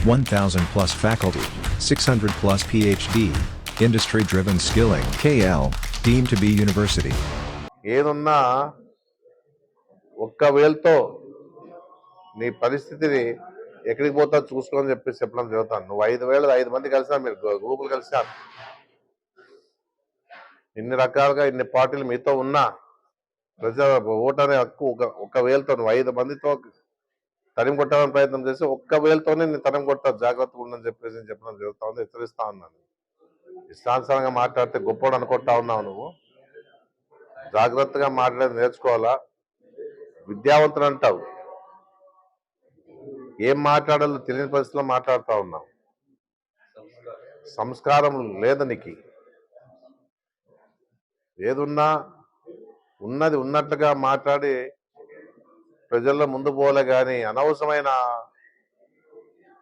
1,000 plus faculty, 600 plus PhD, industry-driven skilling. KL, deemed to be university. ఏదున్నా ఒక్క వేలతో నీ పరిస్థితిని ఎక్కడికి పోతా చూసుకోని చెప్పేసి చెప్పడం జరుగుతాను. నువ్వు 5,000 5 మంది కలిసినా, మీరు గ్రూపులు కలిసినా, ఇన్ని రకాలుగా ఇన్ని పార్టీలు మీతో ఉన్నా ప్రజల ఓటు అనే హక్కు ఒక్క వేలతో నువ్వు 5 మందితో తరిమి కొట్టాలని ప్రయత్నం చేసి ఒక్క వేలతోనే నేను తరిమి కొడతా, జాగ్రత్తగా ఉండని చెప్పేసి చెప్పడం జరుగుతా ఉంది. హెచ్చరిస్తా ఉన్నాను. ఇష్టానుసారంగా మాట్లాడితే గొప్పవాడు అనుకుంటా ఉన్నావు. నువ్వు జాగ్రత్తగా మాట్లాడేది నేర్చుకోవాలా. విద్యావంతులు అంటావు, ఏం మాట్లాడాలో తెలియని పరిస్థితిలో మాట్లాడుతూ ఉన్నావు. సంస్కారం లేదు నీకు. ఏదున్నా ఉన్నది ఉన్నట్లుగా మాట్లాడి ప్రజల్లో ముందు పోలే కానీ అనవసరమైన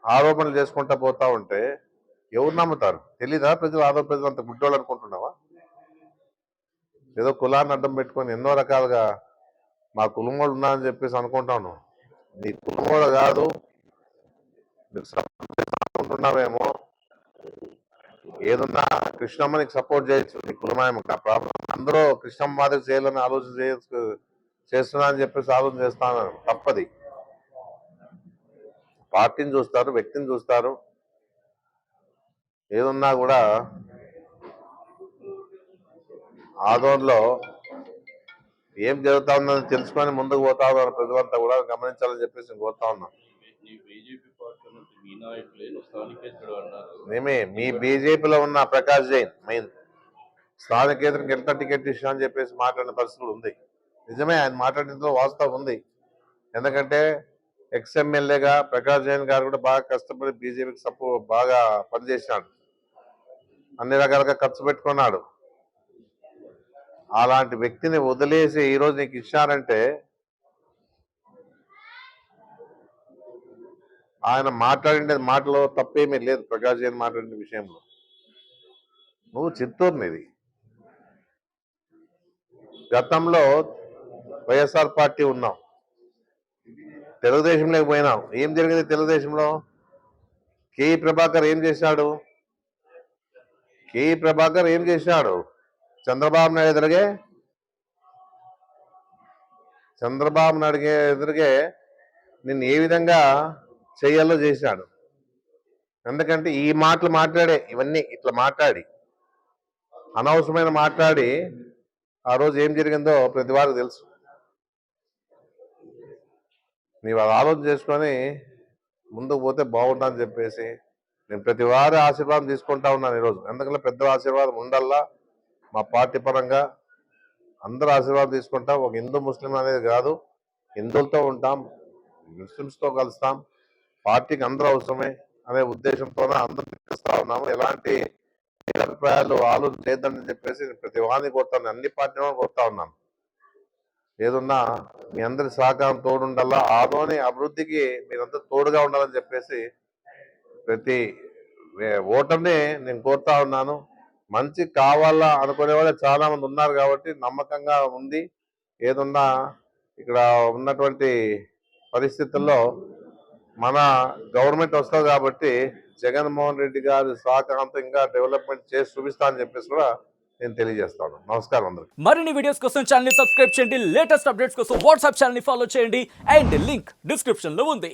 ఆరోపణలు చేసుకుంటా పోతా ఉంటే ఎవరు నమ్ముతారు? తెలీదా ప్రజలు? ప్రజలు అంత గుడ్డోళ్ళు అనుకుంటున్నావా? ఏదో కులాన్ని అడ్డం పెట్టుకొని ఎన్నో రకాలుగా మా కులంవాడు ఉన్నా అని చెప్పేసి అనుకుంటాను. నీ కులంవాడు కాదు, అనుకుంటున్నావేమో. ఏదన్నా కృష్ణమ్మ నీకు సపోర్ట్ చేయొచ్చు, నీ కులమాయమ ప్రాబ్లం. అందరూ కృష్ణమ్మ మాదిరి చేయాలని ఆలోచన చేస్తున్నా అని చెప్పేసి ఆలోచన చేస్తాను. తప్పది. పార్టీని చూస్తారు, వ్యక్తిని చూస్తారు. ఏదున్నా కూడా ఆదోన్లో ఏం జరుగుతా ఉందని తెలుసుకొని ముందుకు పోతా ఉన్నారు. ప్రజలంతా కూడా గమనించాలని చెప్పేసి నేను కోరుతా ఉన్నాను. మీ బీజేపీలో ఉన్న ప్రకాష్ జైన్ మెయిన్ స్థానికేతరికి ఎంత టికెట్ ఇష్టం అని చెప్పేసి మాట్లాడిన పరిస్థితి ఉంది. నిజమే, ఆయన మాట్లాడిన వాస్తవం ఉంది. ఎందుకంటే ఎక్స్ఎమ్మెల్యేగా ప్రకాష్ జైన్ గారు కూడా బాగా కష్టపడి బీజేపీకి బాగా పనిచేసినాడు, అన్ని రకాలుగా ఖర్చు పెట్టుకున్నాడు. అలాంటి వ్యక్తిని వదిలేసి ఈరోజు నీకు ఇచ్చారంటే ఆయన మాట్లాడిన మాటలో తప్పేమీ లేదు. ప్రకాష్ జైన్ మాట్లాడిన విషయంలో నువ్వు చిత్తూరునిది. గతంలో వైఎస్ఆర్ పార్టీ ఉన్నావు, తెలుగుదేశంలోకి పోయినావు. ఏం జరిగింది తెలుగుదేశంలో? కేఈ ప్రభాకర్ ఏం చేశాడు? చంద్రబాబు నాయుడు ఎదురుగే నిన్ను ఏ విధంగా చేయాలో చేశాడు. ఎందుకంటే ఈ మాటలు ఇవన్నీ ఇట్లా మాట్లాడి అనవసరమైన మాట్లాడి ఆ రోజు ఏం జరిగిందో ప్రతి వారికి తెలుసు. నీవు అది ఆలోచన చేసుకొని ముందుకు పోతే బాగుంటుందని చెప్పేసి నేను ప్రతి వారి ఆశీర్వాదం తీసుకుంటా ఉన్నాను ఈరోజు. ఎందుకంటే పెద్దల ఆశీర్వాదం ఉండల్లా. మా పార్టీ పరంగా అందరూ ఆశీర్వాదం తీసుకుంటాం. ఒక హిందూ ముస్లిం అనేది కాదు, హిందువులతో ఉంటాం, ముస్లిమ్స్తో కలుస్తాం. పార్టీకి అందరూ అవసరమే అనే ఉద్దేశంతోనే అందరూ చేస్తా ఉన్నాము. ఎలాంటి అభిప్రాయాలు ఆలోచన చేద్దని చెప్పేసి ప్రతి వారిని కోరుతాను, అన్ని పార్టీలను కోరుతా ఉన్నాను. ఏదున్నా మీ అందరి సహకారం తోడుండాలా. ఆదోని అభివృద్ధికి మీరంతా తోడుగా ఉండాలని చెప్పేసి ప్రతి ఓటర్ని నేను కోరుతా ఉన్నాను. మంచి కావాలా అనుకునే వాళ్ళు చాలా మంది ఉన్నారు కాబట్టి నమ్మకంగా ఉంది. ఏదున్నా ఇక్కడ ఉన్నటువంటి పరిస్థితుల్లో మన గవర్నమెంట్ వస్తుంది కాబట్టి జగన్మోహన్ రెడ్డి గారి సహకారంతో ఇంకా డెవలప్మెంట్ చేసి చూపిస్తా అని చెప్పేసి కూడా నేను తెలియజేస్తాను. నమస్కారం అందరికి. మరిన్ని వీడియోస్ కోసం ఛానల్ ని సబ్స్క్రైబ్ చేయండి, లేటెస్ట్ అప్డేట్స్ కోసం వాట్సాప్ ఛానల్ ని ఫాలో చేయండి అండ్ లింక్ డిస్క్రిప్షన్ లో ఉంది.